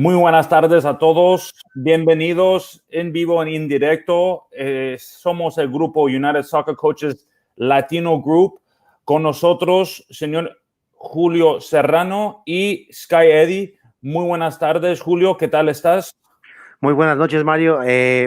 Muy buenas tardes a todos. Bienvenidos en vivo, en indirecto. Somos el grupo United Soccer Coaches Latino Group. Con nosotros, señor Julio Serrano y Skye Eddy. Muy buenas tardes, Julio. ¿Qué tal estás? Muy buenas noches, Mario.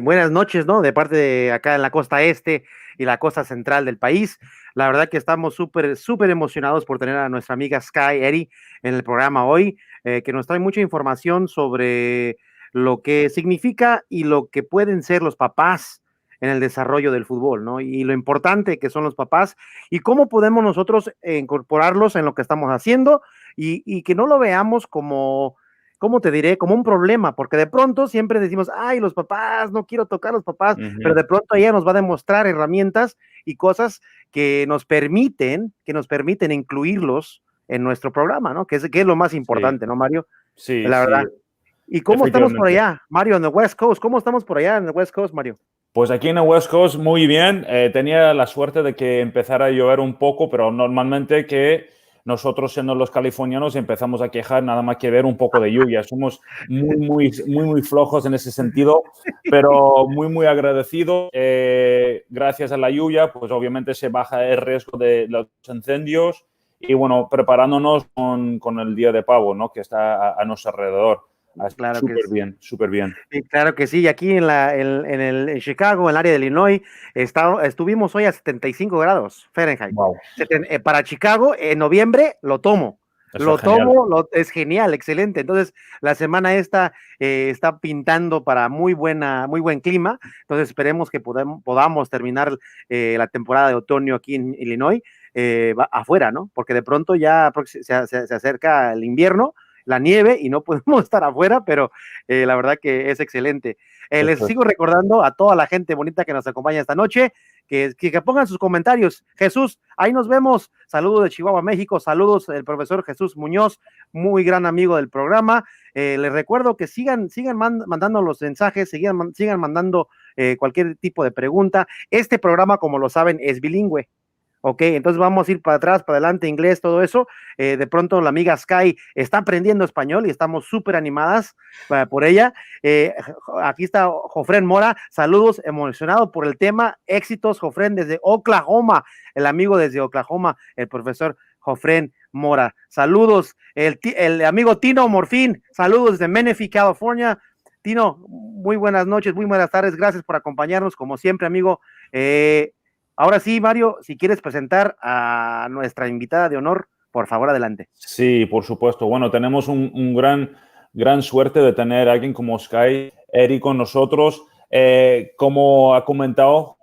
Buenas noches, ¿no? De parte de acá en la costa este y la costa central del país. La verdad que estamos súper emocionados por tener a nuestra amiga Skye Eddy en el programa hoy, que nos trae mucha información sobre lo que significa y lo que pueden ser los papás en el desarrollo del fútbol, ¿no? Y lo importante que son los papás y cómo podemos nosotros incorporarlos en lo que estamos haciendo y que no lo veamos como, ¿cómo te diré? Como un problema, porque de pronto siempre decimos, ay, los papás, no quiero tocar a los papás, pero de pronto ella nos va a demostrar herramientas y cosas que nos permiten incluirlos en nuestro programa, ¿no? Que es lo más importante, ¿no, Mario? Sí, la verdad. ¿Y cómo estamos por allá, Mario, en el West Coast? ¿Cómo estamos por allá en el West Coast, Mario? Pues aquí en el West Coast muy bien. Tenía la suerte de que empezara a llover un poco, pero normalmente que nosotros siendo los californianos empezamos a quejar nada más que ver un poco de lluvia. Somos muy flojos en ese sentido, pero muy agradecidos. Gracias a la lluvia, pues obviamente se baja el riesgo de los incendios y bueno, preparándonos con el Día de Pavo, ¿no? Que está a nuestro alrededor. Claro súper bien. Sí, claro que sí. Y aquí en Chicago, en el área de Illinois, estuvimos hoy a 75 grados Fahrenheit. Wow. Para Chicago, en noviembre, lo tomo. Es genial, excelente. Entonces, la semana esta está pintando para muy buen clima. Entonces, esperemos que podamos terminar la temporada de otoño aquí en Illinois afuera, ¿no? Porque de pronto ya se acerca el invierno, la nieve y no podemos estar afuera, pero la verdad que es excelente. Les sigo recordando a toda la gente bonita que nos acompaña esta noche, que pongan sus comentarios. Jesús, ahí nos vemos. Saludos de Chihuahua, México. Saludos del profesor Jesús Muñoz, muy gran amigo del programa. Les recuerdo que sigan mandando los mensajes, sigan mandando cualquier tipo de pregunta. Este programa, como lo saben, es bilingüe. Ok, entonces vamos a ir para atrás, para adelante, inglés, todo eso. De pronto la amiga Skye está aprendiendo español y estamos súper animadas por ella. Aquí está Jofrén Mora, saludos, emocionado por el tema. Éxitos, Jofrén, desde Oklahoma, el amigo desde Oklahoma, el profesor Jofrén Mora. Saludos, el amigo Tino Morfín, saludos desde Menifee, California. Tino, muy buenas noches, muy buenas tardes, gracias por acompañarnos, como siempre, amigo. Ahora sí, Mario, si quieres presentar a nuestra invitada de honor, por favor, adelante. Sí, por supuesto. Bueno, tenemos un gran suerte de tener a alguien como Skye Eddy con nosotros. Como ha comentado,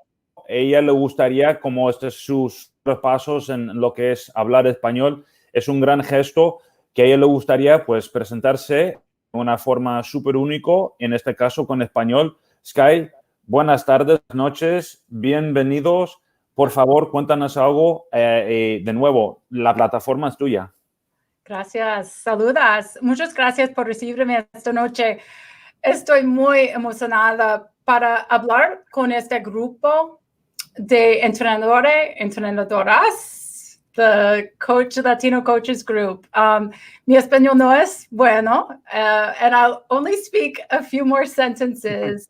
ella le gustaría, como sus pasos en lo que es hablar español, es un gran gesto que a ella le gustaría pues presentarse de una forma súper único, en este caso con español. Skye, buenas tardes, noches, bienvenidos. Por favor, cuéntanos algo. De nuevo, la plataforma es tuya. Gracias, saludas. Muchas gracias por recibirme esta noche. Estoy muy emocionada para hablar con este grupo de entrenadores, entrenadoras, the Latino Coaches Group. Mi español no es bueno, and I'll only speak a few more sentences.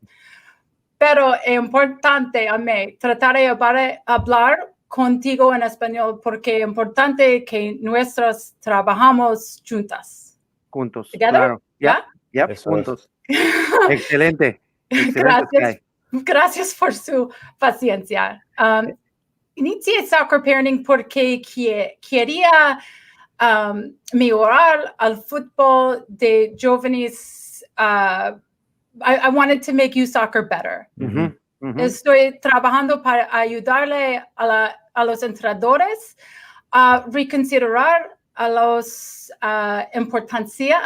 Pero es importante a mí tratar de hablar contigo en español porque es importante que nosotros trabajamos juntas. Juntos, ¿Together? claro. ¿Ya? Juntos. Excelente. Gracias por su paciencia. Inicié soccer parenting porque quería mejorar el fútbol de jóvenes. I wanted to make youth soccer better. Estoy trabajando para ayudarle a los entrenadores a reconsiderar a la importancia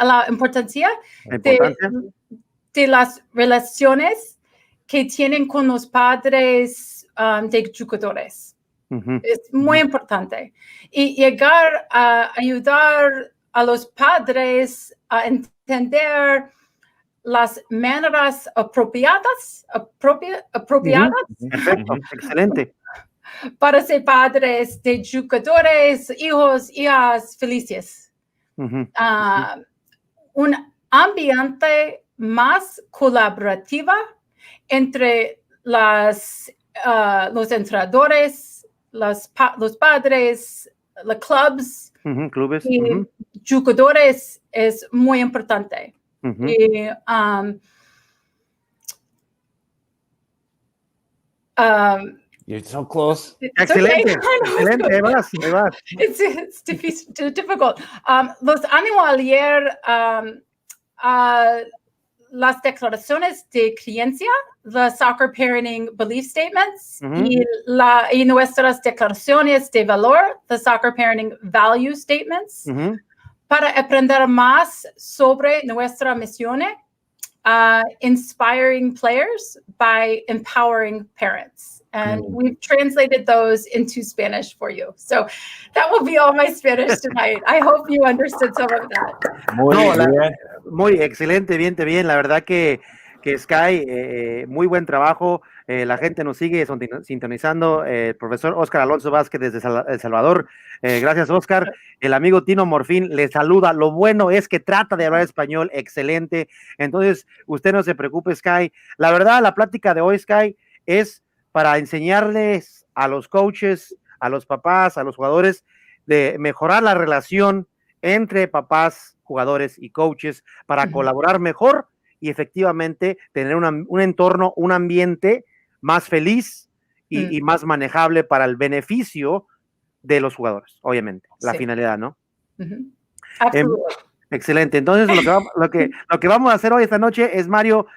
de las relaciones que tienen con los padres de jugadores. Es muy importante. Y llegar a ayudar a los padres a entender las maneras apropiadas. Perfecto, excelente. Para ser padres de jugadores, hijos, hijas felices. ambiente más colaborativa entre los entrenadores, los padres, los clubs, clubes y jugadores es muy importante. Y, you're so close. Excelente, excelente, ahí vas. It's difficult. Los ánimo ayer las declaraciones de creencia, the soccer parenting belief statements, y nuestras declaraciones de valor, the soccer parenting value statements, para aprender más sobre nuestra misión, inspiring players by empowering parents. And we've translated those into Spanish for you. So that will be all my Spanish tonight. I hope you understood some of that. Muy excelente, bien. La verdad que Skye, muy buen trabajo. La gente nos sigue sintonizando. El profesor Oscar Alonso Vázquez desde El Salvador. Gracias, Oscar. El amigo Tino Morfín le saluda. Lo bueno es que trata de hablar español excelente. Entonces, usted no se preocupe, Skye. La verdad, la plática de hoy, Skye, es para enseñarles a los coaches, a los papás, a los jugadores, de mejorar la relación entre papás, jugadores y coaches para colaborar mejor y efectivamente tener un entorno, un ambiente más feliz y más manejable para el beneficio de los jugadores, obviamente, la finalidad, ¿no? Excelente. Entonces, lo que vamos a hacer hoy, esta noche, es Mario,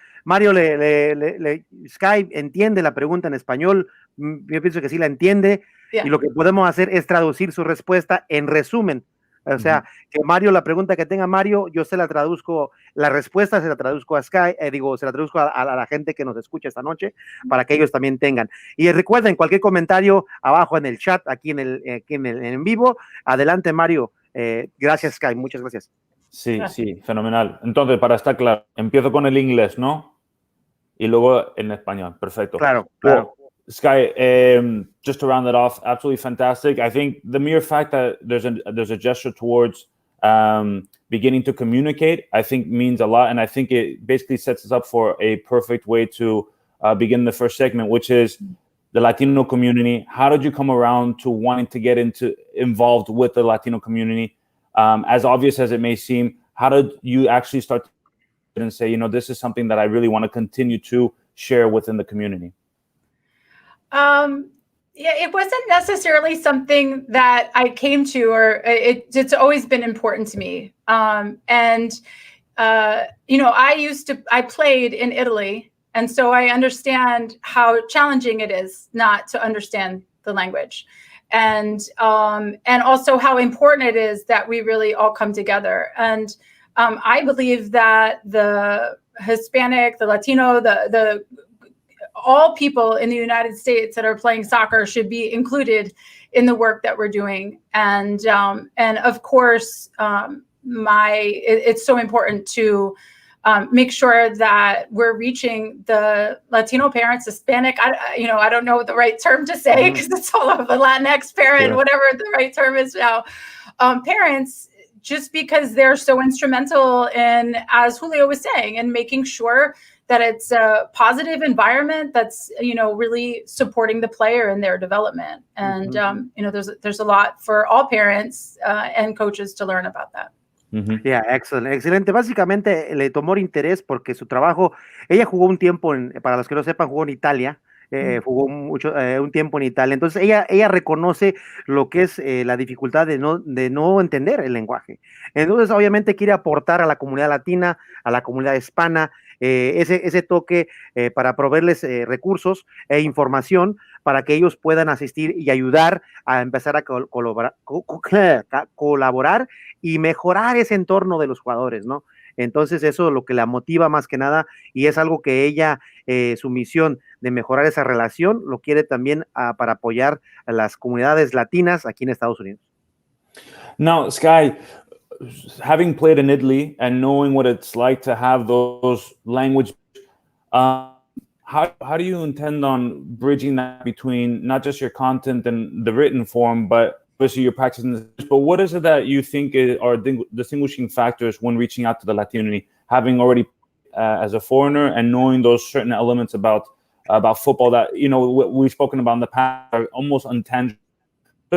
Skye entiende la pregunta en español, yo pienso que sí la entiende, y lo que podemos hacer es traducir su respuesta en resumen. O sea, que Mario, la pregunta que tenga Mario, yo se la traduzco, la respuesta se la traduzco a Skye, se la traduzco a la gente que nos escucha esta noche, para que ellos también tengan. Y recuerden, cualquier comentario abajo en el chat, aquí en vivo. Adelante, Mario. Gracias, Skye, muchas gracias. Sí, fenomenal. Entonces, para estar claro, empiezo con el inglés, ¿no? Y luego en español. Perfecto. Claro. Well, Skye, just to round it off, absolutely fantastic. I think the mere fact that there's a gesture towards beginning to communicate, I think means a lot. And I think it basically sets us up for a perfect way to begin the first segment, which is the Latino community. How did you come around to wanting to get involved with the Latino community? As obvious as it may seem, how did you actually start and say, this is something that I really want to continue to share within the community? It wasn't necessarily something that I came to, or it's always been important to me. I played in Italy, and so I understand how challenging it is not to understand the language. And also how important it is that we really all come together. And I believe that the Hispanic, the Latino, the all people in the United States that are playing soccer should be included in the work that we're doing. And of course, it's so important to make sure that we're reaching the Latino parents, Hispanic. I don't know the right term to say because it's all of the Latinx parent, whatever the right term is now. Parents, just because they're so instrumental in, as Julio was saying, in making sure that it's a positive environment that's, really supporting the player in their development. And, there's a lot for all parents and coaches to learn about that. Yeah, excelente. Básicamente le tomó interés porque su trabajo, ella jugó un tiempo, para los que no sepan, jugó en Italia, jugó un tiempo en Italia. Entonces ella reconoce lo que es la dificultad de no entender el lenguaje. Entonces obviamente quiere aportar a la comunidad latina, a la comunidad hispana, ese toque para proveerles recursos e información para que ellos puedan asistir y ayudar a empezar a colaborar y mejorar ese entorno de los jugadores, ¿no? Entonces eso es lo que la motiva más que nada y es algo que ella, su misión de mejorar esa relación, lo quiere también para apoyar a las comunidades latinas aquí en Estados Unidos. Now, Skye, having played in Italy and knowing what it's like to have those language, how do you intend on bridging that between not just your content and the written form, but obviously you're practicing this, but what is it that you think are distinguishing factors when reaching out to the Latino community? having already as a foreigner and knowing those certain elements about football that, you know, we've spoken about in the past are almost intangible,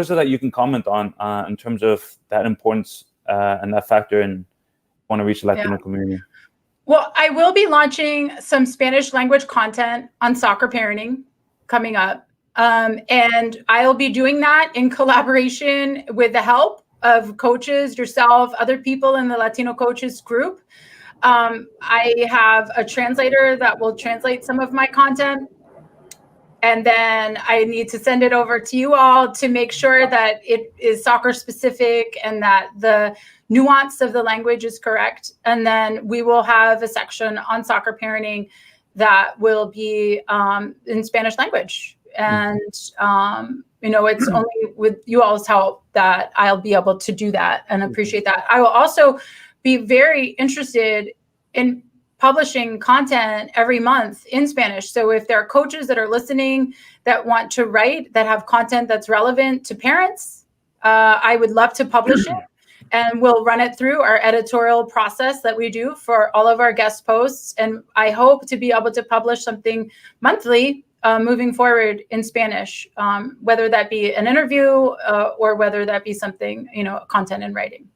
so that you can comment on in terms of that importance and that factor in want to reach the Latino community? Well, I will be launching some Spanish language content on soccer parenting coming up. And I'll be doing that in collaboration with the help of coaches, yourself, other people in the Latino coaches group. I have a translator that will translate some of my content. And then I need to send it over to you all to make sure that it is soccer specific and that the nuance of the language is correct. And then we will have a section on soccer parenting that will be in Spanish language. And, you know, it's only with you all's help that I'll be able to do that and appreciate that. I will also be very interested in publishing content every month in Spanish. So if there are coaches that are listening that want to write, that have content that's relevant to parents, I would love to publish it. And we'll run it through our editorial process that we do for all of our guest posts. And I hope to be able to publish something monthly moving forward in Spanish, whether that be an interview or whether that be something, you know, content in writing.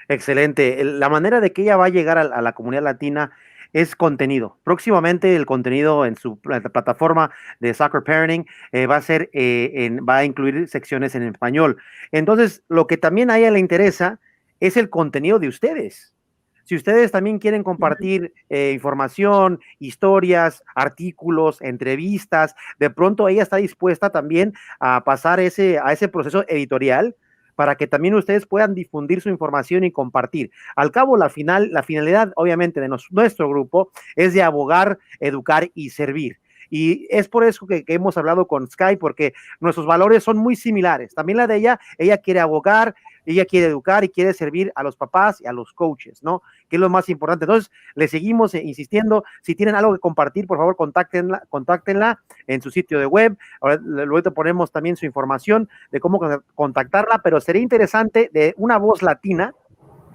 Excelente. La manera de que ella va a llegar a la comunidad latina es contenido. Próximamente el contenido en su plataforma de Soccer Parenting va a incluir secciones en español. Entonces, lo que también a ella le interesa es el contenido de ustedes. Si ustedes también quieren compartir información, historias, artículos, entrevistas, de pronto ella está dispuesta también a pasar a ese proceso editorial para que también ustedes puedan difundir su información y compartir. Al cabo, la finalidad, obviamente, de nuestro grupo es de abogar, educar y servir. Y es por eso que hemos hablado con Skye, porque nuestros valores son muy similares. También la de ella quiere abogar, ella quiere educar y quiere servir a los papás y a los coaches, ¿no? Que es lo más importante. Entonces, le seguimos insistiendo. Si tienen algo que compartir, por favor, contáctenla en su sitio de web. Luego ponemos también su información de cómo contactarla, pero sería interesante de una voz latina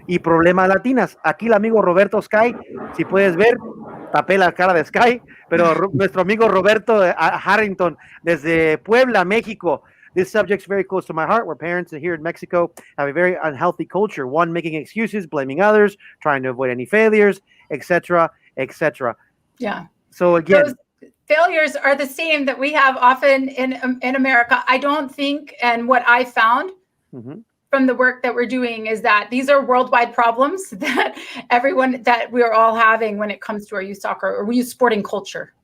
y problemas latinas. Aquí el amigo Roberto Skye, si puedes ver, tapé la cara de Skye, pero nuestro amigo Roberto Harrington, desde Puebla, México. This subject's very close to my heart, where parents here in Mexico have a very unhealthy culture, one making excuses, blaming others, trying to avoid any failures, etc., etc. Yeah. So again, those failures are the same that we have often in America. I don't think, and what I found from the work that we're doing is that these are worldwide problems that we're all having when it comes to our youth soccer or youth sporting culture.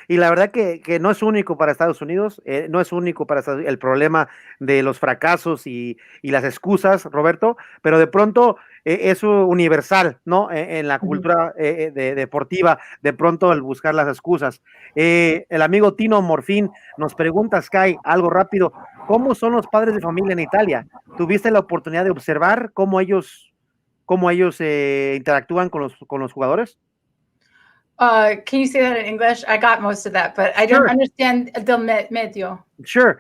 Y la verdad que no es único para Estados Unidos, no es único para el problema de los fracasos y las excusas, Roberto, pero de pronto es universal, ¿no? En la cultura deportiva, de pronto el buscar las excusas. El amigo Tino Morfín nos pregunta, Skye, algo rápido, ¿cómo son los padres de familia en Italia? ¿Tuviste la oportunidad de observar cómo ellos interactúan con los jugadores? Can you say that in English? I got most of that, but I don't understand del medio. Sure.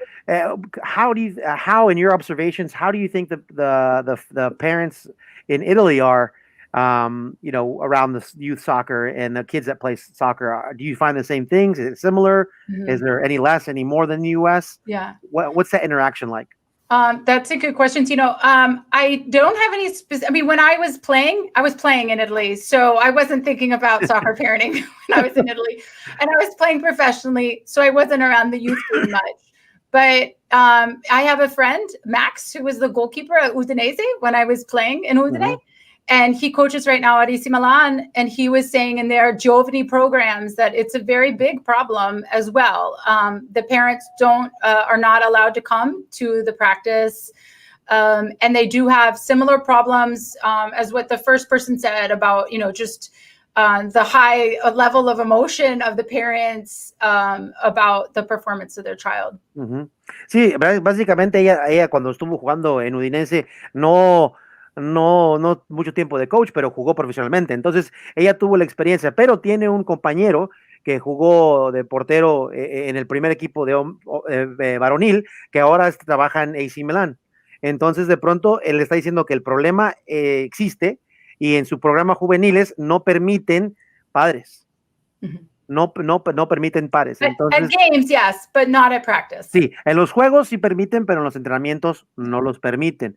How in your observations, how do you think the parents in Italy are, you know, around the youth soccer and the kids that play soccer? Do you find the same things? Is it similar? Is there any less, any more than the U.S.? Yeah. What's that interaction like? That's a good question, Tino. I don't have any I mean, when I was playing in Italy, so I wasn't thinking about soccer parenting when I was in Italy, and I was playing professionally, so I wasn't around the youth very much. But I have a friend, Max, who was the goalkeeper at Udinese when I was playing in Udine. And he coaches right now at AC Milan. And he was saying in their Giovani programs that it's a very big problem as well. The parents are not allowed to come to the practice. And they do have similar problems as what the first person said about, you know, just the high level of emotion of the parents about the performance of their child. Sí, básicamente ella cuando estuvo jugando en Udinese no mucho tiempo de coach, pero jugó profesionalmente. Entonces, ella tuvo la experiencia, pero tiene un compañero que jugó de portero en el primer equipo de varonil, que ahora trabaja en AC Milan. Entonces, de pronto, él está diciendo que el problema existe y en su programa juveniles no permiten padres. No permiten pares. Entonces, at games, yes, but not at practice. Sí, en los juegos sí permiten, pero en los entrenamientos no los permiten.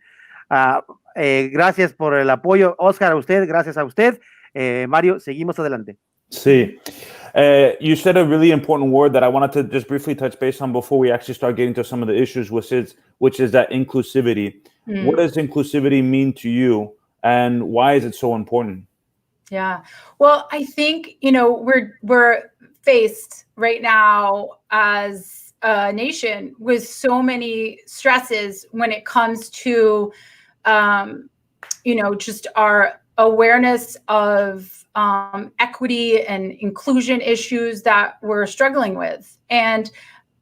Gracias por el apoyo, Oscar, a usted, gracias a usted. Mario, seguimos adelante. Sí. You said a really important word that I wanted to just briefly touch base on before we actually start getting to some of the issues, which is that inclusivity. What does inclusivity mean to you, and why is it so important? Yeah. Well, I think, we're faced right now as a nation with so many stresses when it comes to, just our awareness of equity and inclusion issues that we're struggling with. And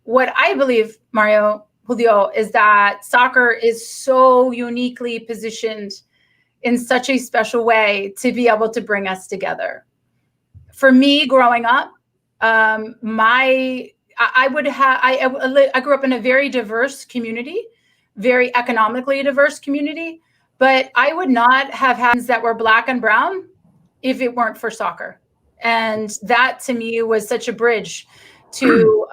what I believe, Julio, is that soccer is so uniquely positioned in such a special way to be able to bring us together. For me, growing up, I grew up in a very diverse community, very economically diverse community, but I would not have had friends that were Black and brown if it weren't for soccer. And that to me was such a bridge to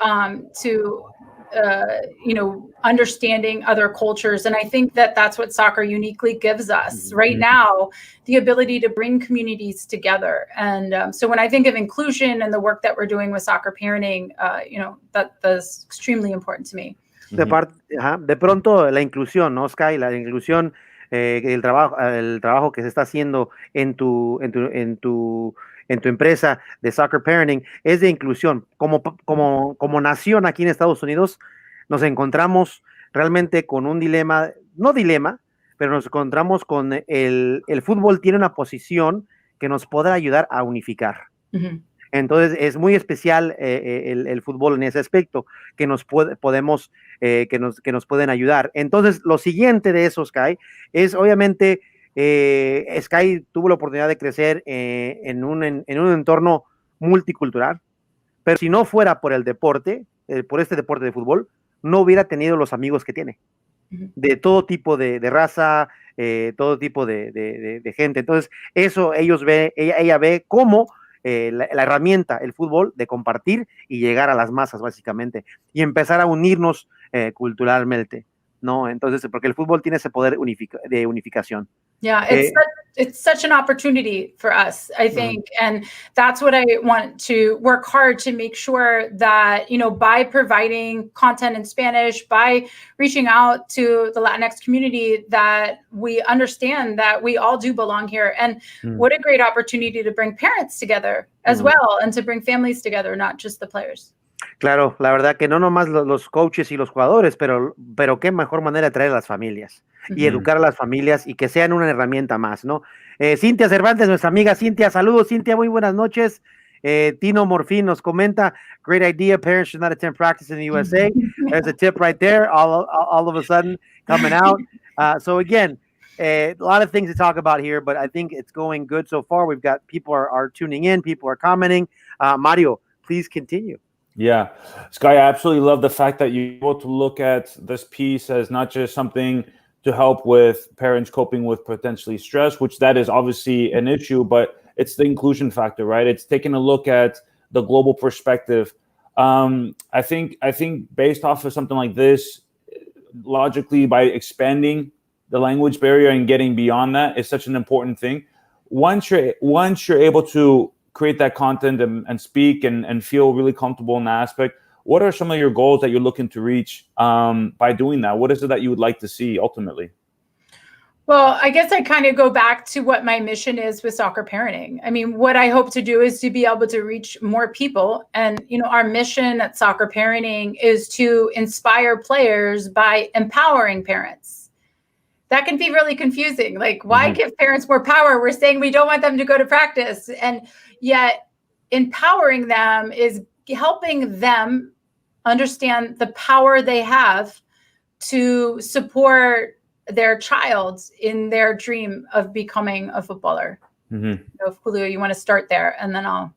understanding other cultures. And I think that that's what soccer uniquely gives us right now, the ability to bring communities together. And so when I think of inclusion and the work that we're doing with soccer parenting, that's extremely important to me. De pronto la inclusión, ¿no, Skye? La inclusión, el trabajo que se está haciendo en tu empresa de soccer parenting es de inclusión. Como nación aquí en Estados Unidos nos encontramos realmente con un dilema, no dilema, pero nos encontramos con el fútbol tiene una posición que nos podrá ayudar a unificar. Entonces es muy especial el fútbol en ese aspecto, que nos pueden ayudar. Entonces lo siguiente de eso, Skye, es obviamente Skye tuvo la oportunidad de crecer en un entorno multicultural, pero si no fuera por el deporte, por este deporte de fútbol, no hubiera tenido los amigos que tiene, de todo tipo de raza, todo tipo de gente. Entonces eso ella ve como la herramienta, el fútbol, de compartir y llegar a las masas, básicamente, y empezar a unirnos culturalmente, ¿no? Entonces, porque el fútbol tiene ese poder de unificación. Yeah, it's such an opportunity for us, I think. And that's what I want to work hard to make sure that, by providing content in Spanish, by reaching out to the Latinx community, that we understand that we all do belong here. And what a great opportunity to bring parents together as well, and to bring families together, not just the players. Claro, la verdad que no nomás los coaches y los jugadores, pero qué mejor manera de traer a las familias y educar a las familias y que sean una herramienta más, ¿no? Cintia Cervantes, nuestra amiga Cintia, saludos Cintia, muy buenas noches. Tino Morfín nos comenta, great idea, parents should not attend practice in the USA. There's a tip right there, all of a sudden coming out. So again, a lot of things to talk about here, but I think it's going good so far. We've got people are tuning in, people are commenting. Mario, please continue. Yeah, Skye, I absolutely love the fact that you're able to look at this piece as not just something to help with parents coping with potentially stress, which that is obviously an issue, but it's the inclusion factor, right? It's taking a look at the global perspective. I think based off of something like this, logically, by expanding the language barrier and getting beyond that is such an important thing. Once you're able to create that content and speak and feel really comfortable in that aspect, what are some of your goals that you're looking to reach by doing that? What is it that you would like to see ultimately? Well, I guess I kind of go back to what my mission is with soccer parenting. I mean, what I hope to do is to be able to reach more people. And, our mission at Soccer Parenting is to inspire players by empowering parents. That can be really confusing. Like, why give parents more power? We're saying we don't want them to go to practice. And yet empowering them is helping them understand the power they have to support their child in their dream of becoming a footballer. So if Julio, you want to start there, and then I'll.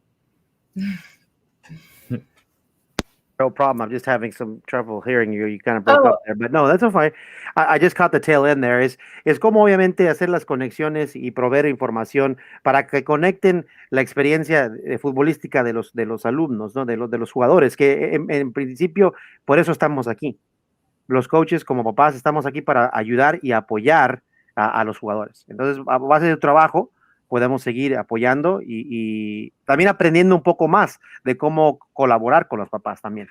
No problem. I'm just having some trouble hearing you. You kind of broke up there, but no, that's fine. I just caught the tail end there. Es como obviamente hacer las conexiones y proveer información para que conecten la experiencia futbolística de los alumnos, ¿no? De los jugadores, que en principio por eso estamos aquí. Los coaches como papás estamos aquí para ayudar y apoyar a los jugadores. Entonces, a base de trabajo, podemos seguir apoyando y también aprendiendo un poco más de cómo colaborar con los papás también.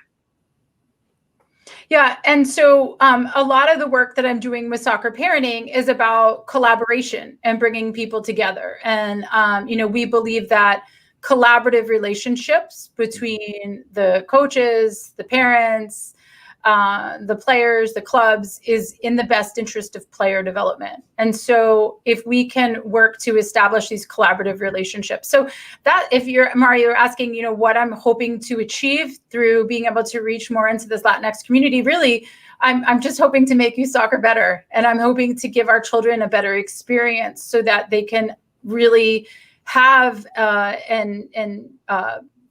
Yeah, and so a lot of the work that I'm doing with soccer parenting is about collaboration and bringing people together. And, we believe that collaborative relationships between the coaches, the parents, the players, the clubs is in the best interest of player development. And so if we can work to establish these collaborative relationships, so that if you're Mario, you're asking, what I'm hoping to achieve through being able to reach more into this Latinx community, really, I'm just hoping to make youth soccer better. And I'm hoping to give our children a better experience so that they can really have and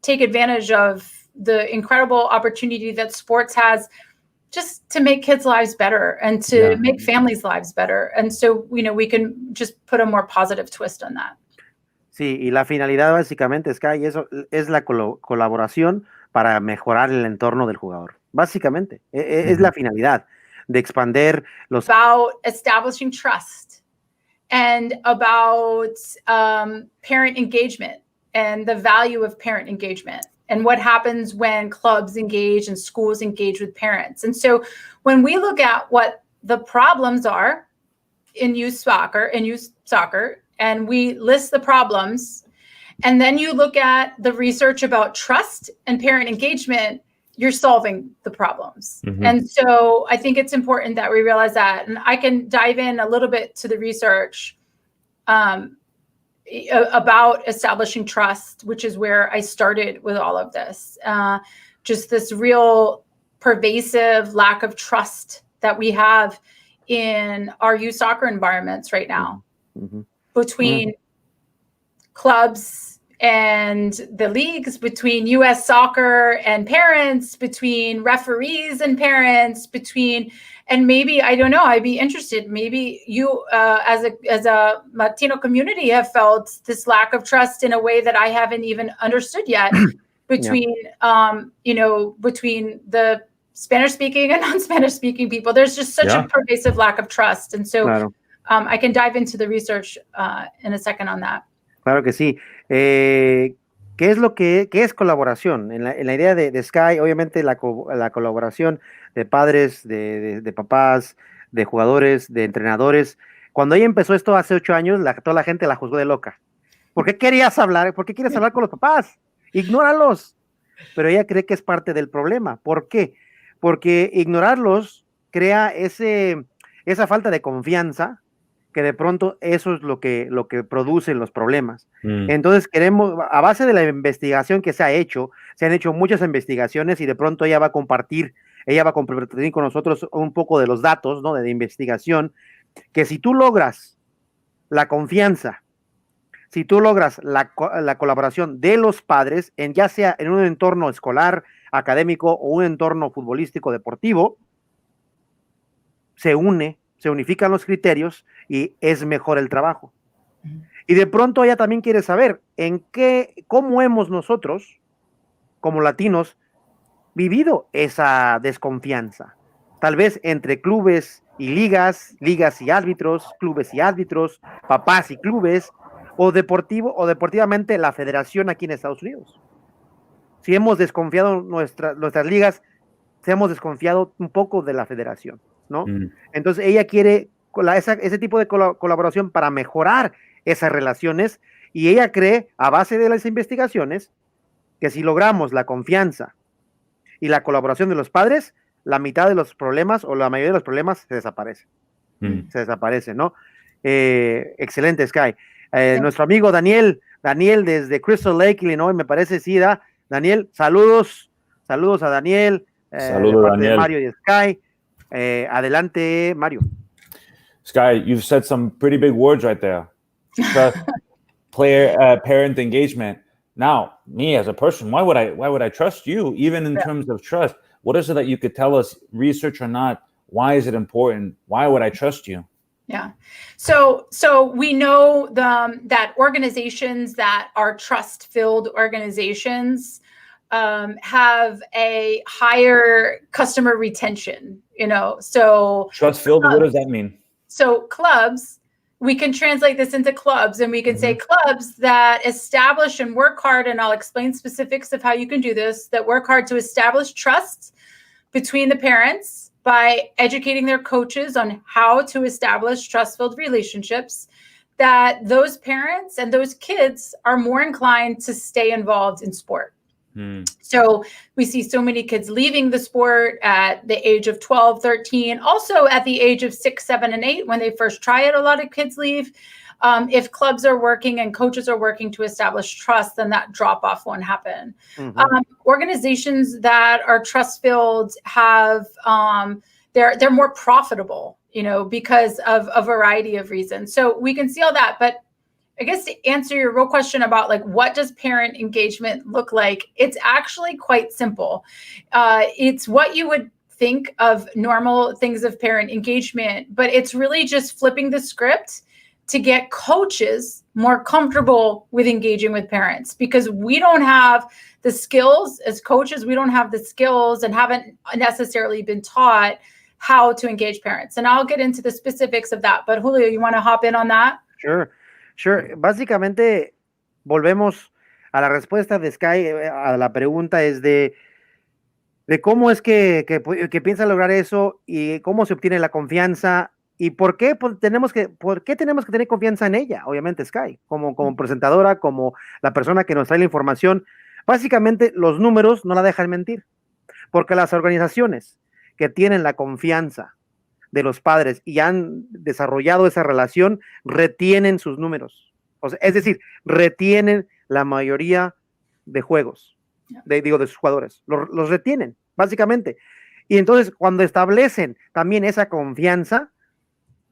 take advantage of the incredible opportunity that sports has just to make kids' lives better and to make families' lives better. And so, we can just put a more positive twist on that. Sí, y la finalidad básicamente, Skye, eso es la colaboración para mejorar el entorno del jugador. Básicamente, es la finalidad de expandir los... About establishing trust and about parent engagement and the value of parent engagement. And what happens when clubs engage and schools engage with parents. And so when we look at what the problems are in youth soccer, and we list the problems, and then you look at the research about trust and parent engagement, you're solving the problems. Mm-hmm. And so I think it's important that we realize that. And I can dive in a little bit to the research about establishing trust, which is where I started with all of this. Just this real pervasive lack of trust that we have in our youth soccer environments right now, between clubs and the leagues, between U.S. soccer and parents, between referees and parents, and maybe, I don't know, I'd be interested, maybe you as a Latino community have felt this lack of trust in a way that I haven't even understood yet between the Spanish speaking and non-Spanish speaking people. There's just such a pervasive lack of trust. And so I can dive into the research in a second on that. Claro que sí. ¿Qué es colaboración? En la idea de Skye, obviamente la colaboración de padres, de papás, de jugadores, de entrenadores. Cuando ella empezó esto hace 8 años, toda la gente la juzgó de loca. ¿Por qué querías hablar? ¿Por qué quieres hablar con los papás? Ignóralos. Pero ella cree que es parte del problema. ¿Por qué? Porque ignorarlos crea esa falta de confianza, que de pronto eso es lo que producen los problemas. Entonces queremos, a base de la investigación que se han hecho muchas investigaciones y de pronto ella va a compartir con nosotros un poco de los datos, ¿no? de investigación, que si tú logras la confianza, si tú logras la colaboración de los padres, ya sea en un entorno escolar, académico o un entorno futbolístico deportivo, se unifican los criterios y es mejor el trabajo. Y de pronto ella también quiere saber cómo hemos nosotros, como latinos, vivido esa desconfianza. Tal vez entre clubes y ligas y árbitros, clubes y árbitros, papás y clubes, o deportivamente la federación aquí en Estados Unidos. Si hemos desconfiado nuestras ligas, si hemos desconfiado un poco de la federación, ¿no? Entonces ella quiere ese tipo de colaboración para mejorar esas relaciones, y ella cree, a base de las investigaciones, que si logramos la confianza y la colaboración de los padres, la mitad de los problemas o la mayoría de los problemas se desaparecen. Se desaparecen, ¿no? Excelente, Skye. Nuestro amigo Daniel desde Crystal Lake, Illinois, me parece, sí, Daniel, saludos a Daniel. Saludos, Daniel. De Mario y Skye. Adelante, Mario. Skye, you've said some pretty big words right there. Trust, parent engagement. Now, me as a person, why would I trust you? Even in terms of trust, what is it that you could tell us, research or not? Why is it important? Why would I trust you? Yeah. So we know that organizations that are trust-filled organizations have a higher customer retention, so Trust-filled, what does that mean? So clubs, we can translate this into clubs, and we can say clubs that establish and work hard, and I'll explain specifics of how you can do this, that work hard to establish trust between the parents by educating their coaches on how to establish trust-filled relationships, that those parents and those kids are more inclined to stay involved in sport. So we see so many kids leaving the sport at the age of 12, 13, also at the age of 6, 7, and 8, when they first try it, a lot of kids leave. If clubs are working and coaches are working to establish trust, then that drop-off won't happen. Organizations that are trust-filled have, they're more profitable, because of a variety of reasons. So we can see all that, but I guess to answer your real question about what does parent engagement look like, it's actually quite simple. It's what you would think of normal things of parent engagement, but it's really just flipping the script to get coaches more comfortable with engaging with parents, because we don't have the skills as coaches. We don't have the skills and haven't necessarily been taught how to engage parents. And I'll get into the specifics of that. But Julio, you want to hop in on that? Sure. Básicamente, volvemos a la respuesta de Skye a la pregunta es de cómo es que piensa lograr eso y cómo se obtiene la confianza y por qué tenemos que tener confianza en ella, obviamente Skye, como presentadora, como la persona que nos trae la información. Básicamente, los números no la dejan mentir, porque las organizaciones que tienen la confianza de los padres y han desarrollado esa relación, retienen sus números. Es decir, retienen la mayoría de juegos, de sus jugadores. Los retienen, básicamente. Y entonces, cuando establecen también esa confianza,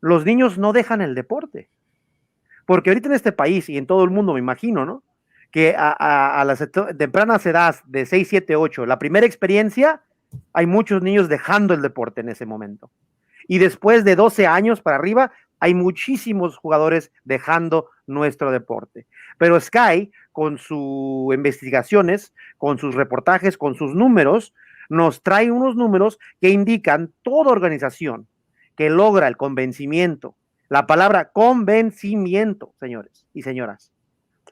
los niños no dejan el deporte. Porque ahorita en este país y en todo el mundo, me imagino, ¿no? Que a las tempranas edades de 6, 7, 8, la primera experiencia, hay muchos niños dejando el deporte en ese momento. Y después de 12 años para arriba, hay muchísimos jugadores dejando nuestro deporte. Pero Skye, con sus investigaciones, con sus reportajes, con sus números, nos trae unos números que indican toda organización que logra el convencimiento. La palabra convencimiento, señores y señoras,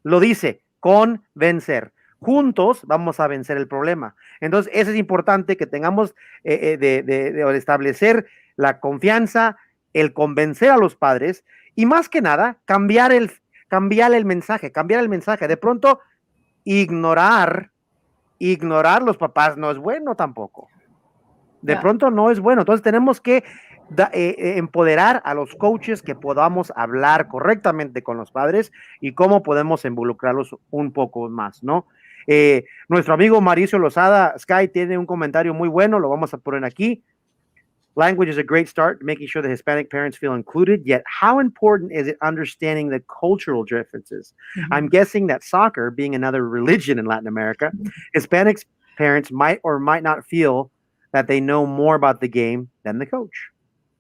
lo dice, convencer. Juntos vamos a vencer el problema. Entonces, eso es importante que tengamos de establecer la confianza, el convencer a los padres y más que nada cambiar el mensaje. De pronto, ignorar los papás no es bueno tampoco. De pronto no es bueno. Entonces tenemos que empoderar a los coaches, que podamos hablar correctamente con los padres y cómo podemos involucrarlos un poco más, ¿no? Nuestro amigo Mauricio Lozada, Skye, tiene un comentario muy bueno, lo vamos a poner aquí. Language is a great start, making sure the Hispanic parents feel included, yet how important is it understanding the cultural differences? I'm guessing that soccer, being another religion in Latin America, Hispanic parents might or might not feel that they know more about the game than the coach.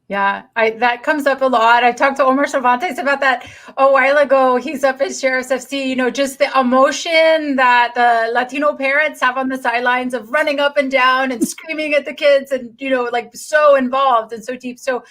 Yeah, that comes up a lot. I talked to Omar Cervantes about that a while ago. He's up at Sheriff's FC, just the emotion that the Latino parents have on the sidelines of running up and down and screaming at the kids and, so involved and so deep. So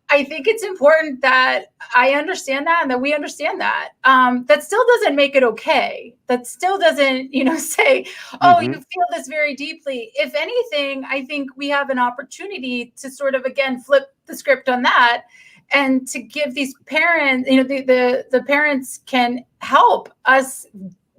I think it's important that I understand that and that we understand that. That still doesn't make it okay. That still doesn't, say, oh, you feel this very deeply. If anything, I think we have an opportunity to sort of, again, flip the script on that and to give these parents, the parents can help us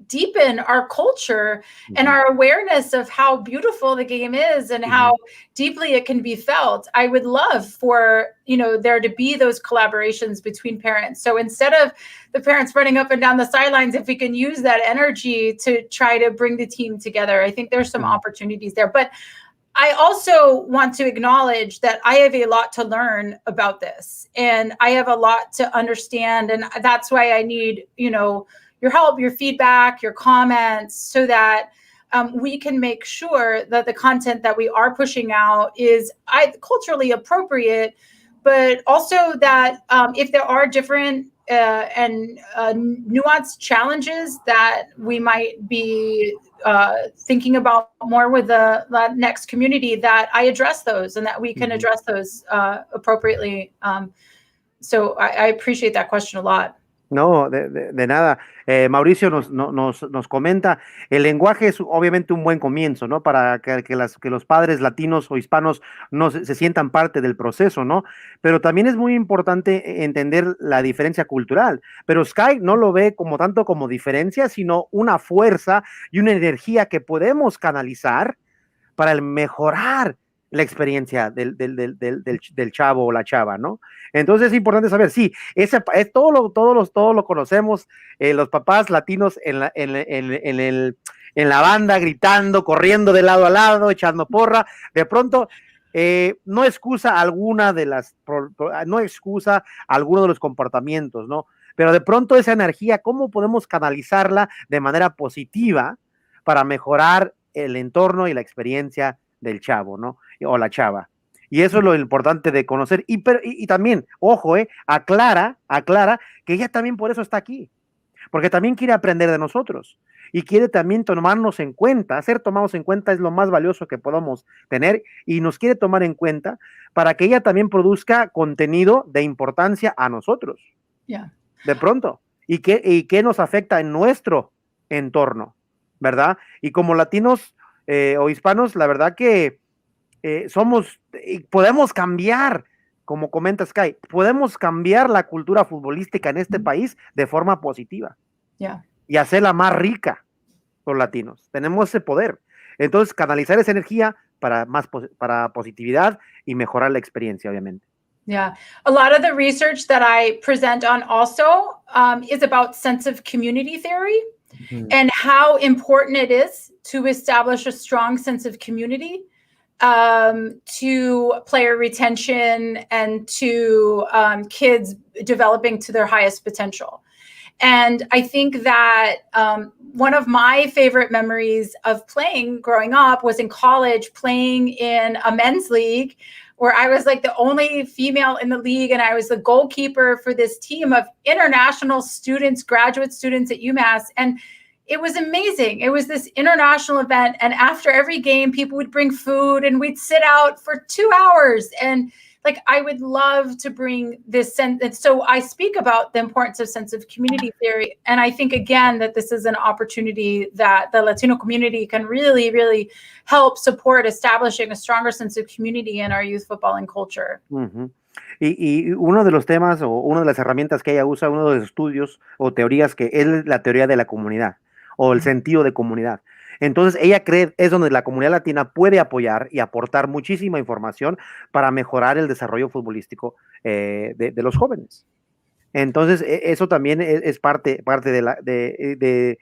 deepen our culture and our awareness of how beautiful the game is and how deeply it can be felt. I would love for, there to be those collaborations between parents. So instead of the parents running up and down the sidelines, if we can use that energy to try to bring the team together, I think there's some opportunities there. But I also want to acknowledge that I have a lot to learn about this and I have a lot to understand. And that's why I need, help, your feedback, your comments, so that we can make sure that the content that we are pushing out is culturally appropriate, but also that if there are different and nuanced challenges that we might be thinking about more with the Latinx community, that I address those and that we can address those appropriately. So I appreciate that question a lot. No, de nada. Mauricio nos comenta, el lenguaje es obviamente un buen comienzo, ¿no? Para que los padres latinos o hispanos no se sientan parte del proceso, ¿no? Pero también es muy importante entender la diferencia cultural. Pero Skye no lo ve como tanto como diferencia, sino una fuerza y una energía que podemos canalizar para el mejorar la experiencia del chavo o la chava, ¿no? Entonces es importante saber, sí, todos lo conocemos, los papás latinos en la banda, gritando, corriendo de lado a lado, echando porra, de pronto no excusa alguno de los comportamientos, ¿no? Pero de pronto esa energía, ¿cómo podemos canalizarla de manera positiva para mejorar el entorno y la experiencia del chavo, ¿no? O la chava? Y eso es lo importante de conocer. Y también, ojo, aclara que ella también por eso está aquí, porque también quiere aprender de nosotros y quiere también tomarnos en cuenta. Ser tomados en cuenta es lo más valioso que podamos tener, y nos quiere tomar en cuenta para que ella también produzca contenido de importancia a nosotros. Yeah. De pronto, y qué nos afecta en nuestro entorno, ¿verdad? Y como latinos o hispanos, la verdad que podemos cambiar, como comenta Skye, podemos cambiar la cultura futbolística en este país de forma positiva. Yeah. Y hacerla más rica, los latinos. Tenemos ese poder. Entonces, canalizar esa energía para positividad y mejorar la experiencia, obviamente. Yeah. A lot of the research that I present on also is about sense of community theory and how important it is to establish a strong sense of community to player retention and to kids developing to their highest potential. And I think that one of my favorite memories of playing growing up was in college, playing in a men's league where I was like the only female in the league, and I was the goalkeeper for this team of international students, graduate students at UMass. And it was amazing. It was this international event. And after every game, people would bring food and we'd sit out for 2 hours. And like, I would love to bring this sense. And so I speak about the importance of sense of community theory. And I think, again, that this is an opportunity that the Latino community can really, really help support establishing a stronger sense of community in our youth football and culture. Uh-huh. Y uno de los temas o una de las herramientas que ella usa, uno de los estudios o teorías, que es la teoría de la comunidad o el sentido de comunidad. Entonces ella cree es donde la comunidad latina puede apoyar y aportar muchísima información para mejorar el desarrollo futbolístico de los jóvenes. Entonces eso también es parte de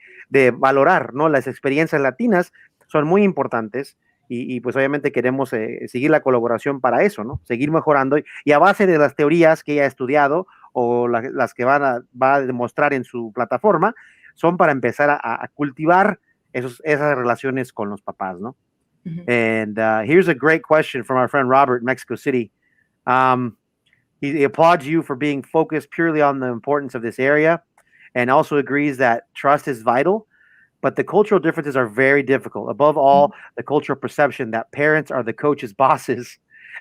valorar, ¿no? Las experiencias latinas son muy importantes y pues obviamente queremos seguir la colaboración para eso, ¿no? Seguir mejorando y a base de las teorías que ella ha estudiado o las que va a demostrar en su plataforma, son para empezar a cultivar esas relaciones con los papás, ¿no? Mm-hmm. And here's a great question from our friend Robert in Mexico City. He applauds you for being focused purely on the importance of this area and also agrees that trust is vital, but the cultural differences are very difficult. Above all, the cultural perception that parents are the coach's bosses.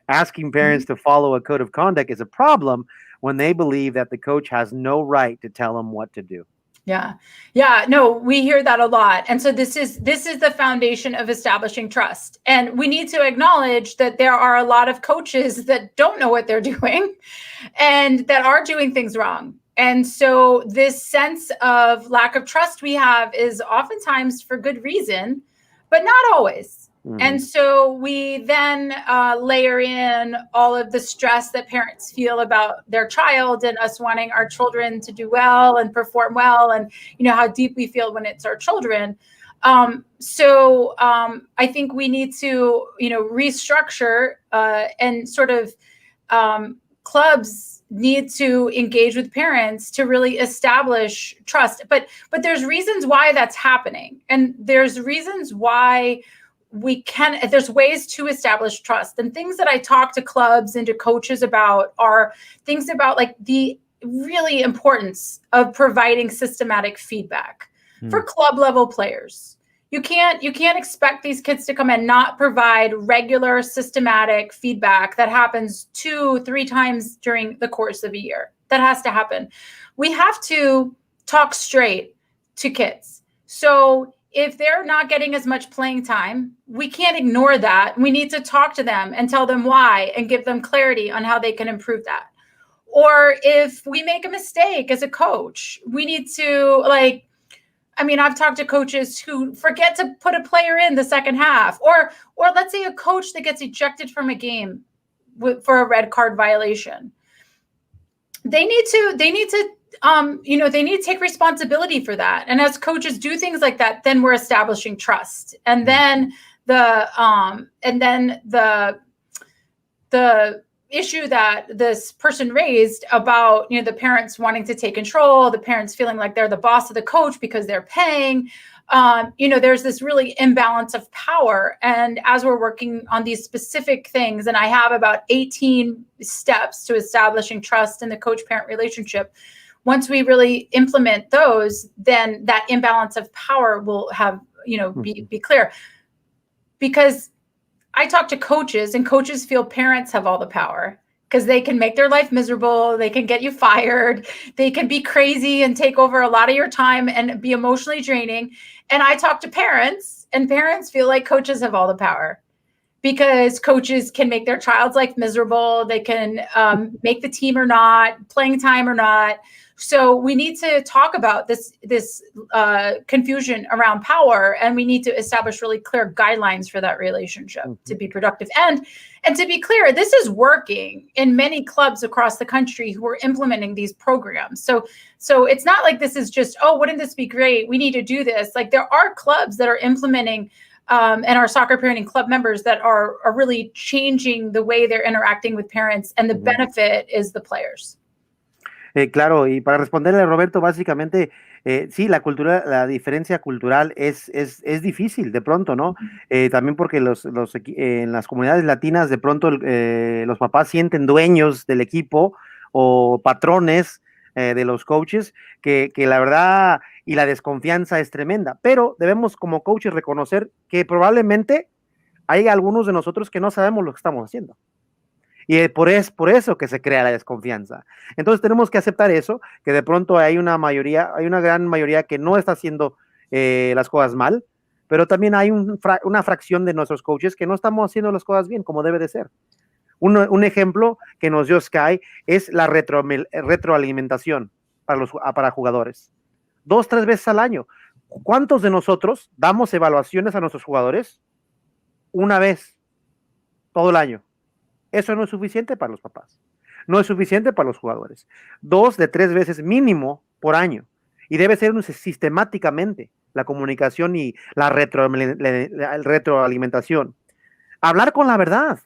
Asking parents to follow a code of conduct is a problem when they believe that the coach has no right to tell them what to do. Yeah. Yeah. No, we hear that a lot. And so this is the foundation of establishing trust. And we need to acknowledge that there are a lot of coaches that don't know what they're doing and that are doing things wrong. And so this sense of lack of trust we have is oftentimes for good reason, but not always. And so we then layer in all of the stress that parents feel about their child and us wanting our children to do well and perform well, and how deep we feel when it's our children. So I think we need to restructure and sort of clubs need to engage with parents to really establish trust. But there's reasons why that's happening. And there's reasons why there's ways to establish trust. And things that I talk to clubs and to coaches about are things about like the really importance of providing systematic feedback for club level players. You can't expect these kids to come and not provide regular systematic feedback that happens 2-3 times during the course of a year. That has to happen. We have to talk straight to kids. So if they're not getting as much playing time, we can't ignore that. We need to talk to them and tell them why and give them clarity on how they can improve that. Or if we make a mistake as a coach, we need to I've talked to coaches who forget to put a player in the second half, or let's say a coach that gets ejected from a game for a red card violation. They need to take responsibility for that. And as coaches do things like that, then we're establishing trust. And then the issue that this person raised about, the parents wanting to take control, the parents feeling like they're the boss of the coach because they're paying, there's this really imbalance of power. And as we're working on these specific things, and I have about 18 steps to establishing trust in the coach-parent relationship, once we really implement those, then that imbalance of power will have, be clear. Because I talk to coaches, and coaches feel parents have all the power because they can make their life miserable. They can get you fired. They can be crazy and take over a lot of your time and be emotionally draining. And I talk to parents, and parents feel like coaches have all the power because coaches can make their child's life miserable. They can make the team or not, playing time or not. So we need to talk about this confusion around power, and we need to establish really clear guidelines for that relationship to be productive. And to be clear, this is working in many clubs across the country who are implementing these programs. So it's not like this is just, oh, wouldn't this be great? We need to do this. Like there are clubs that are implementing and our soccer parenting club members that are really changing the way they're interacting with parents, and the benefit is the players. Claro, y para responderle a Roberto, básicamente, sí, la diferencia cultural es difícil de pronto, ¿no? También porque en las comunidades latinas de pronto los papás sienten dueños del equipo o patrones de los coaches, que la verdad y la desconfianza es tremenda, pero debemos como coaches reconocer que probablemente hay algunos de nosotros que no sabemos lo que estamos haciendo. Y por eso que se crea la desconfianza. Entonces tenemos que aceptar eso, que de pronto hay una gran mayoría que no está haciendo las cosas mal, pero también hay una fracción de nuestros coaches que no estamos haciendo las cosas bien, como debe de ser. Un ejemplo que nos dio Skye es la retroalimentación para jugadores. 2-3 veces al año. ¿Cuántos de nosotros damos evaluaciones a nuestros jugadores? Una vez, todo el año. Eso no es suficiente para los papás, no es suficiente para los jugadores. 2-3 veces mínimo por año, y debe ser sistemáticamente la comunicación y la retroalimentación. Hablar con la verdad.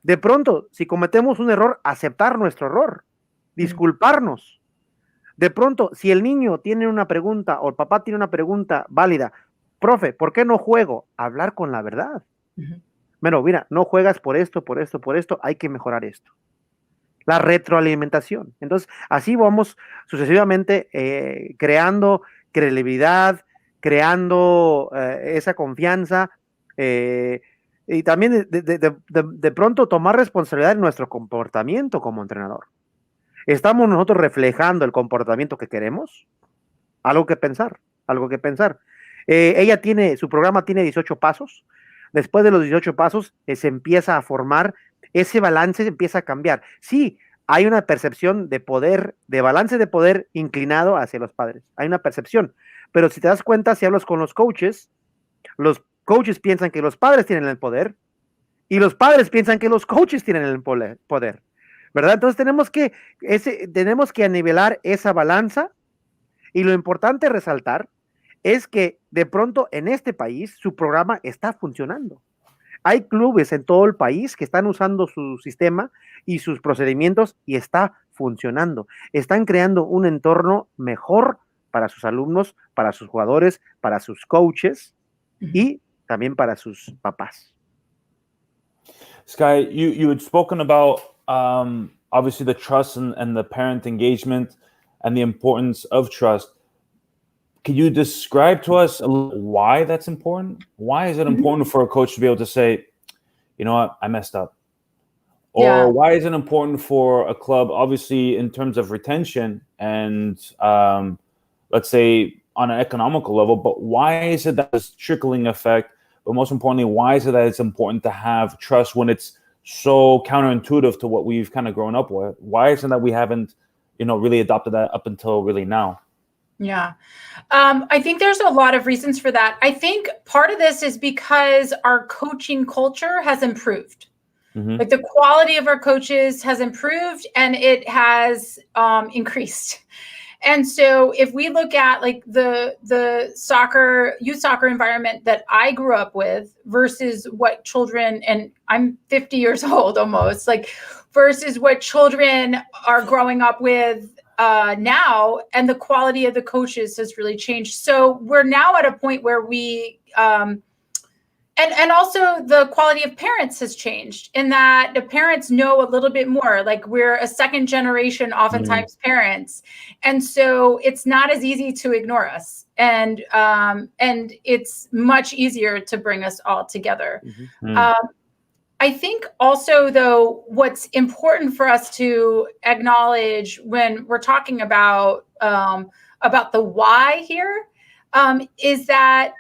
De pronto, si cometemos un error, aceptar nuestro error, disculparnos. De pronto, si el niño tiene una pregunta o el papá tiene una pregunta válida, profe, ¿por qué no juego? Hablar con la verdad. Bueno, mira, no juegas por esto, hay que mejorar esto. La retroalimentación. Entonces, así vamos sucesivamente creando credibilidad, creando esa confianza, y también de pronto tomar responsabilidad en nuestro comportamiento como entrenador. ¿Estamos nosotros reflejando el comportamiento que queremos? Algo que pensar. Su programa tiene 18 pasos. Después de los 18 pasos se empieza a formar, ese balance empieza a cambiar. Sí, hay una percepción de poder, de balance de poder inclinado hacia los padres. Hay una percepción, pero si te das cuenta, si hablas con los coaches piensan que los padres tienen el poder y los padres piensan que los coaches tienen el poder, ¿verdad? Entonces tenemos que anivelar esa balanza, y lo importante resaltar es que de pronto en este país su programa está funcionando. Hay clubes en todo el país que están usando su sistema y sus procedimientos y está funcionando. Están creando un entorno mejor para sus alumnos, para sus jugadores, para sus coaches y también para sus papás. Skye, you had spoken about obviously the trust and the parent engagement and the importance of trust. Can you describe to us why that's important? Why is it important for a coach to be able to say, you know what, I messed up? Or why is it important for a club, obviously in terms of retention and let's say on an economical level, but why is it that there's trickling effect? But most importantly, why is it that it's important to have trust when it's so counterintuitive to what we've kind of grown up with? Why is it that we haven't, really adopted that up until really now? Yeah. I think there's a lot of reasons for that. I think part of this is because our coaching culture has improved. Like the quality of our coaches has improved and it has increased. And so if we look at like the youth soccer environment that I grew up with versus what children, and I'm 50 years old almost, like versus what children are growing up with now, and the quality of the coaches has really changed. So we're now at a point where we and also the quality of parents has changed in that the parents know a little bit more. Like we're a second generation, oftentimes parents. And so it's not as easy to ignore us. And it's much easier to bring us all together. I think also, though, what's important for us to acknowledge when we're talking about the why here is that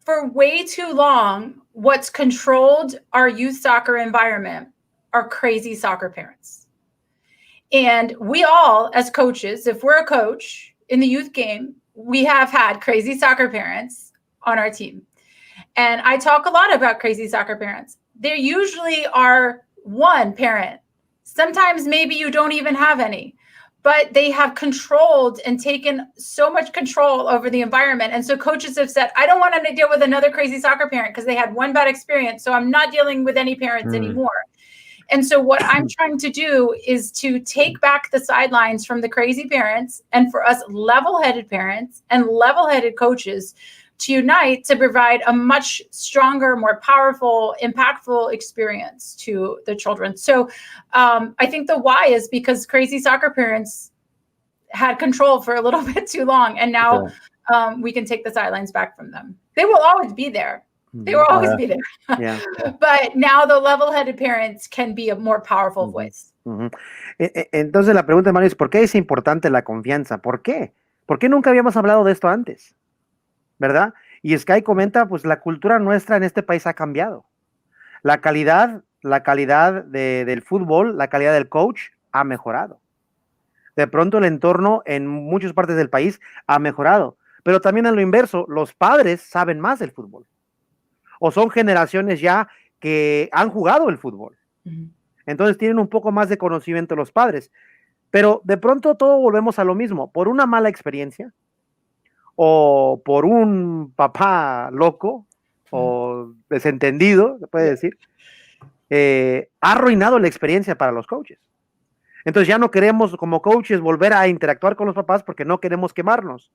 for way too long, what's controlled our youth soccer environment are crazy soccer parents. And we all, as coaches, if we're a coach in the youth game, we have had crazy soccer parents on our team. And I talk a lot about crazy soccer parents. There usually are one parent. Sometimes maybe you don't even have any, but they have controlled and taken so much control over the environment. And so coaches have said, I don't want them to deal with another crazy soccer parent because they had one bad experience. So I'm not dealing with any parents anymore. And so what I'm trying to do is to take back the sidelines from the crazy parents and for us level-headed parents and level-headed coaches to unite to provide a much stronger, more powerful, impactful experience to the children. So I think the why is because crazy soccer parents had control for a little bit too long. And now we can take the sidelines back from them. They will always be there. They will always be there. But now the level-headed parents can be a more powerful voice. Entonces la pregunta, Mario, es ¿por qué es importante la confianza? ¿Por qué? ¿Por qué nunca habíamos hablado de esto antes? ¿Verdad? Y Skye comenta, pues la cultura nuestra en este país ha cambiado. La calidad del fútbol, la calidad del coach ha mejorado. De pronto el entorno en muchas partes del país ha mejorado. Pero también en lo inverso, los padres saben más del fútbol. O son generaciones ya que han jugado el fútbol. Entonces tienen un poco más de conocimiento los padres. Pero de pronto todo volvemos a lo mismo. Por una mala experiencia, o por un papá loco o desentendido, se puede decir, ha arruinado la experiencia para los coaches. Entonces ya no queremos como coaches volver a interactuar con los papás porque no queremos quemarnos.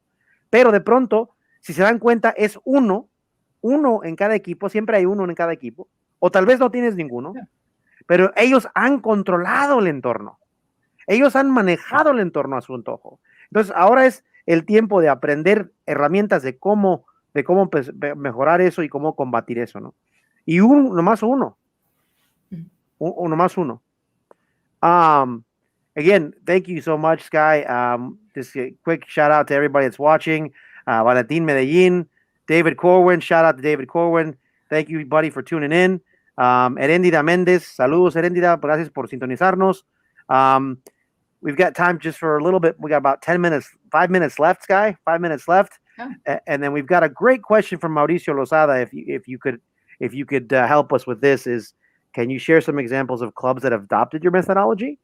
Pero de pronto, si se dan cuenta, es uno en cada equipo, siempre hay uno en cada equipo, o tal vez no tienes ninguno, pero ellos han controlado el entorno. Ellos han manejado el entorno a su antojo. Entonces ahora es el tiempo de aprender herramientas de cómo mejorar eso y cómo combatir eso, ¿no? Y nomás uno. Again, thank you so much, Skye. Just a quick shout out to everybody that's watching. Valentín Medellín, David Corwin, shout out to David Corwin. Thank you, buddy, for tuning in. Heréndida Méndez, saludos, Heréndida, gracias por sintonizarnos. We've got time just for a little bit. We got about 5 minutes left, Skye. 5 minutes left. Yeah. And then we've got a great question from Mauricio Lozada. If you could help us with this, can you share some examples of clubs that have adopted your methodology?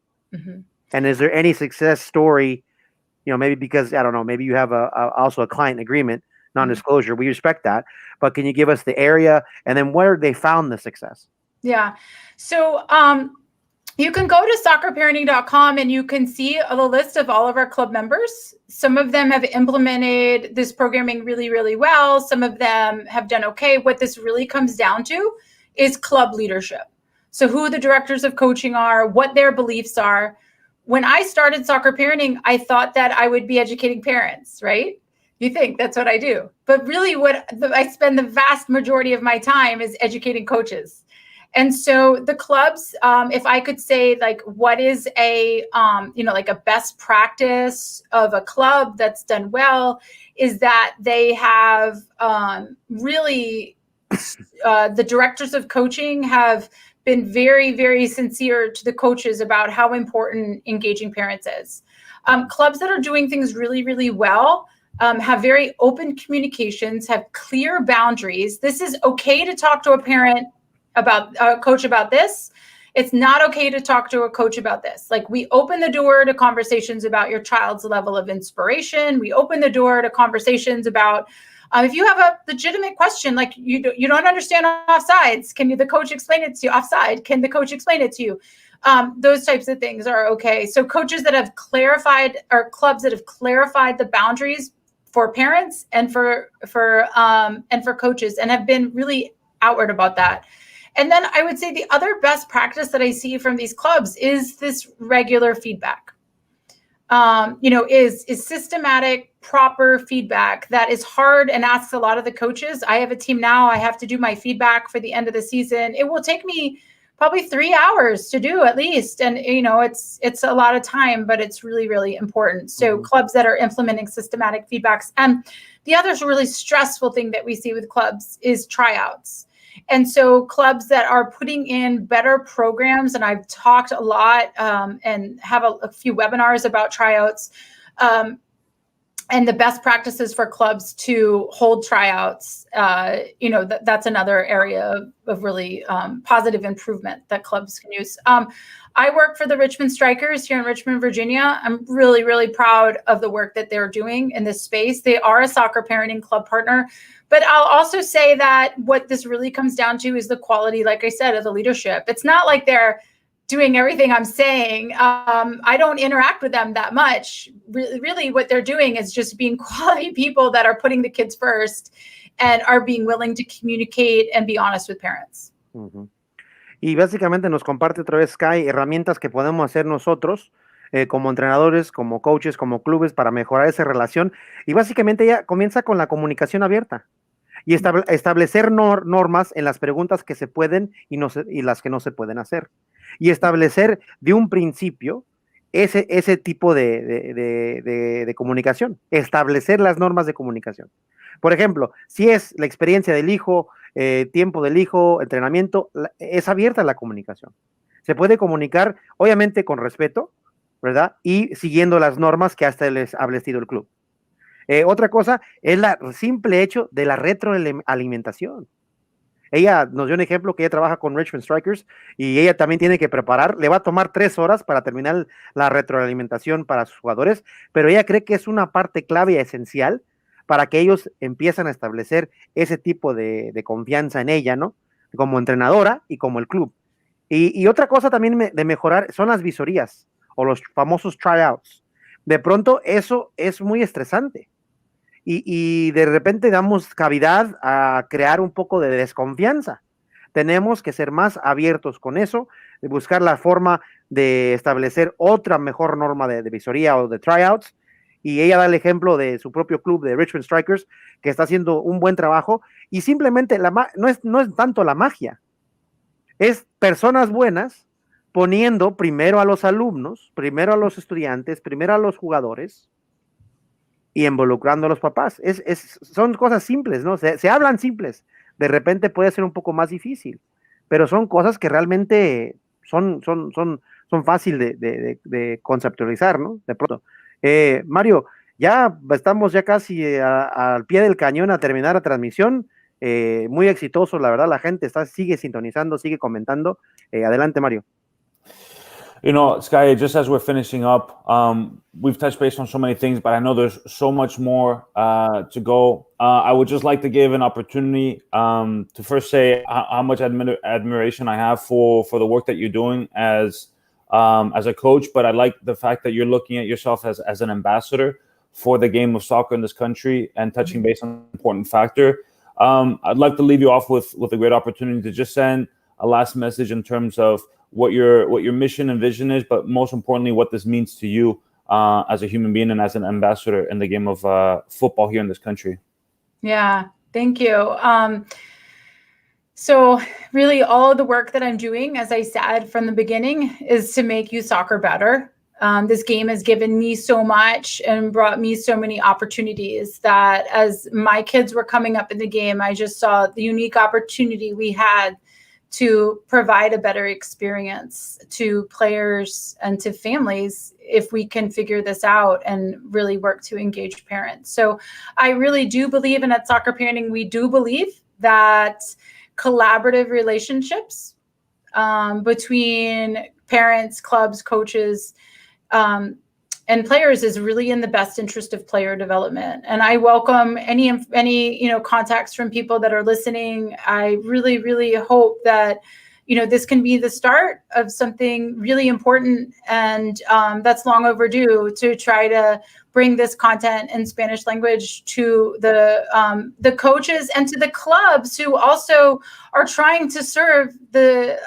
And is there any success story, maybe because, I don't know, maybe you have also a client agreement, non-disclosure. We respect that. But can you give us the area and then where they found the success? Yeah. So you can go to soccerparenting.com and you can see the list of all of our club members. Some of them have implemented this programming really, really well. Some of them have done okay. What this really comes down to is club leadership. So who the directors of coaching are, what their beliefs are. When I started Soccer Parenting, I thought that I would be educating parents, right? You think that's what I do. But really I spend the vast majority of my time is educating coaches. And so the clubs, if I could say, like, what is a, like a best practice of a club that's done well, is that they have really, the directors of coaching have been very, very sincere to the coaches about how important engaging parents is. Clubs that are doing things really, really well have very open communications, have clear boundaries. This is okay to talk to a parent about a coach about this. It's not okay to talk to a coach about this. Like, we open the door to conversations about your child's level of inspiration. We open the door to conversations about if you have a legitimate question, like you don't understand offsides, the coach explain it to you? Offside, can the coach explain it to you? Those types of things are okay. So coaches that have clarified, or clubs that have clarified the boundaries for parents and for coaches, and have been really outward about that. And then I would say the other best practice that I see from these clubs is this regular feedback. Is systematic, proper feedback that is hard and asks a lot of the coaches. I have a team now. I have to do my feedback for the end of the season. It will take me probably 3 hours to do at least. And, it's a lot of time, but it's really, really important. So clubs that are implementing systematic feedbacks. And the other really stressful thing that we see with clubs is tryouts. And so clubs that are putting in better programs, and I've talked a lot and have a few webinars about tryouts and the best practices for clubs to hold tryouts. That's another area of really positive improvement that clubs can use. I work for the Richmond Strikers here in Richmond, Virginia. I'm really, really proud of the work that they're doing in this space. They are a Soccer Parenting Club partner. But I'll also say that what this really comes down to is the quality, like I said, of the leadership. It's not like they're doing everything I'm saying. I don't interact with them that much. Really, what they're doing is just being quality people that are putting the kids first and are being willing to communicate and be honest with parents. Y básicamente nos comparte otra vez Skye herramientas que podemos hacer nosotros como entrenadores, como coaches, como clubes para mejorar esa relación. Y básicamente ella comienza con la comunicación abierta y establecer normas en las preguntas que se pueden y las que no se pueden hacer. Y establecer de un principio ese tipo de comunicación, establecer las normas de comunicación. Por ejemplo, si es la experiencia del hijo, tiempo del hijo, entrenamiento, es abierta la comunicación. Se puede comunicar, obviamente, con respeto, ¿verdad? Y siguiendo las normas que ha establecido el club. Otra cosa es el simple hecho de la retroalimentación. Ella nos dio un ejemplo que ella trabaja con Richmond Strikers y ella también tiene que preparar, le va a tomar 3 horas para terminar la retroalimentación para sus jugadores, pero ella cree que es una parte clave y esencial para que ellos empiecen a establecer ese tipo de confianza en ella, ¿no? Como entrenadora y como el club. Y otra cosa también de mejorar son las visorías o los famosos tryouts. De pronto eso es muy estresante. Y de repente damos cavidad a crear un poco de desconfianza. Tenemos que ser más abiertos con eso, de buscar la forma de establecer otra mejor norma de visoría o de tryouts. Y ella da el ejemplo de su propio club de Richmond Strikers, que está haciendo un buen trabajo. Y simplemente no es tanto la magia, es personas buenas poniendo primero a los alumnos, primero a los estudiantes, primero a los jugadores, y involucrando a los papás. Son cosas simples, ¿no? Se hablan simples. De repente puede ser un poco más difícil, pero son cosas que realmente son fácil de conceptualizar, ¿no? De pronto. Mario, ya estamos casi al pie del cañón a terminar la transmisión. Muy exitoso, la verdad, la gente sigue sintonizando, sigue comentando. Adelante, Mario. You know, Skye, just as we're finishing up, we've touched base on so many things, but I know there's so much more to go. I would just like to give an opportunity to first say how much admiration I have for the work that you're doing as a coach, but I like the fact that you're looking at yourself as an ambassador for the game of soccer in this country and touching base on an important factor. I'd like to leave you off with a great opportunity to just send a last message in terms of what your mission and vision is, but most importantly, what this means to you as a human being and as an ambassador in the game of football here in this country. Yeah, thank you. So really all of the work that I'm doing, as I said from the beginning, is to make youth soccer better. This game has given me so much and brought me so many opportunities that as my kids were coming up in the game, I just saw the unique opportunity we had to provide a better experience to players and to families if we can figure this out and really work to engage parents. So I really do believe, and at Soccer Parenting, we do believe that collaborative relationships between parents, clubs, coaches, and players is really in the best interest of player development. And I welcome any contacts from people that are listening. I really, really hope that this can be the start of something really important and that's long overdue, to try to bring this content in Spanish language to the coaches and to the clubs who also are trying to serve the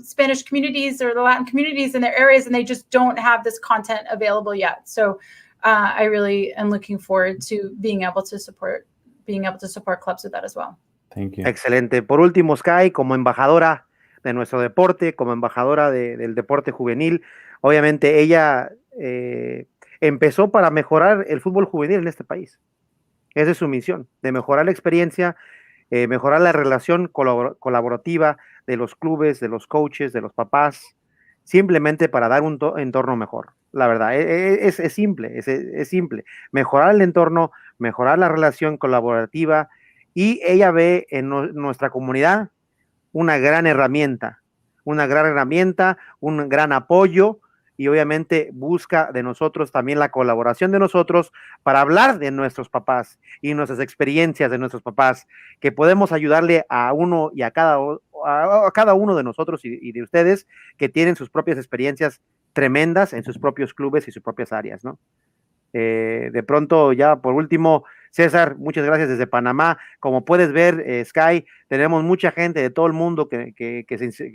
Spanish communities or the Latin communities in their areas, and they just don't have this content available yet. So I really am looking forward to being able to support clubs with that as well. Thank you. Excelente. Por último, Skye, como embajadora de nuestro deporte, como embajadora del deporte juvenil, obviamente ella empezó para mejorar el fútbol juvenil en este país. Esa es su misión, de mejorar la experiencia, mejorar la relación colaborativa de los clubes, de los coaches, de los papás, simplemente para dar un entorno mejor. La verdad, es simple, es simple. Mejorar el entorno, mejorar la relación colaborativa, y ella ve en nuestra comunidad una gran herramienta, un gran apoyo, y obviamente busca de nosotros también la colaboración de nosotros para hablar de nuestros papás y nuestras experiencias de nuestros papás, que podemos ayudarle a uno y a cada uno de nosotros y de ustedes que tienen sus propias experiencias tremendas en sus propios clubes y sus propias áreas, ¿no? De pronto, ya por último, César, muchas gracias desde Panamá. Como puedes ver, Skye, tenemos mucha gente de todo el mundo que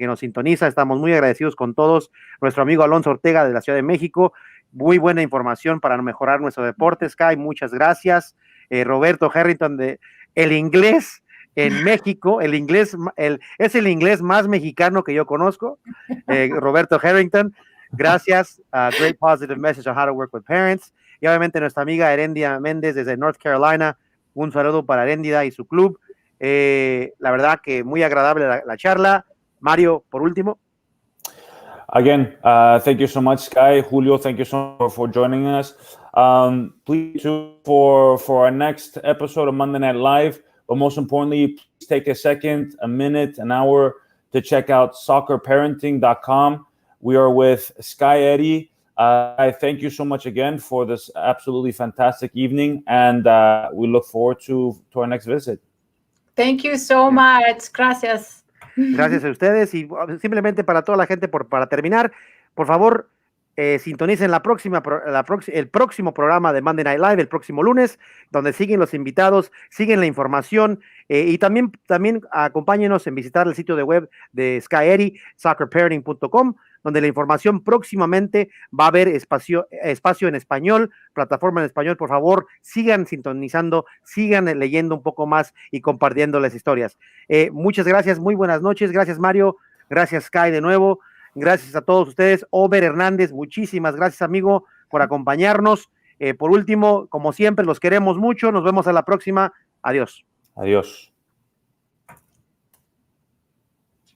nos sintoniza. Estamos muy agradecidos con todos. Nuestro amigo Alonso Ortega de la Ciudad de México, muy buena información para mejorar nuestro deporte, Skye, muchas gracias. Roberto Harrington de El Inglés en México, es el inglés más mexicano que yo conozco, Roberto Harrington, gracias. Great positive message on how to work with parents. Y obviamente nuestra amiga Herendia Méndez desde North Carolina, un saludo para Herendia y su club. La verdad que muy agradable la charla. Mario, por último. Again, thank you so much, Skye. Julio, thank you so much for joining us. Please tune for our next episode of Monday Night Live. But most importantly, please take a second, a minute, an hour to check out soccerparenting.com. We are with Skye Eddy. I thank you so much again for this absolutely fantastic evening, and we look forward to our next visit. Thank you so much. Gracias. Gracias a ustedes, y simplemente para toda la gente, para terminar, por favor, sintonicen el próximo programa de Monday Night Live el próximo lunes, donde siguen los invitados, siguen la información, y también acompáñenos en visitar el sitio de web de Skye Eddy, soccerparenting.com, donde la información próximamente va a haber espacio en español, plataforma en español. Por favor, sigan sintonizando, sigan leyendo un poco más y compartiendo las historias. Muchas gracias, muy buenas noches. Gracias, Mario. Gracias, Skye, de nuevo. Gracias a todos ustedes. Ober Hernández, muchísimas gracias, amigo, por acompañarnos. Por último, como siempre, los queremos mucho. Nos vemos a la próxima. Adiós. Adiós.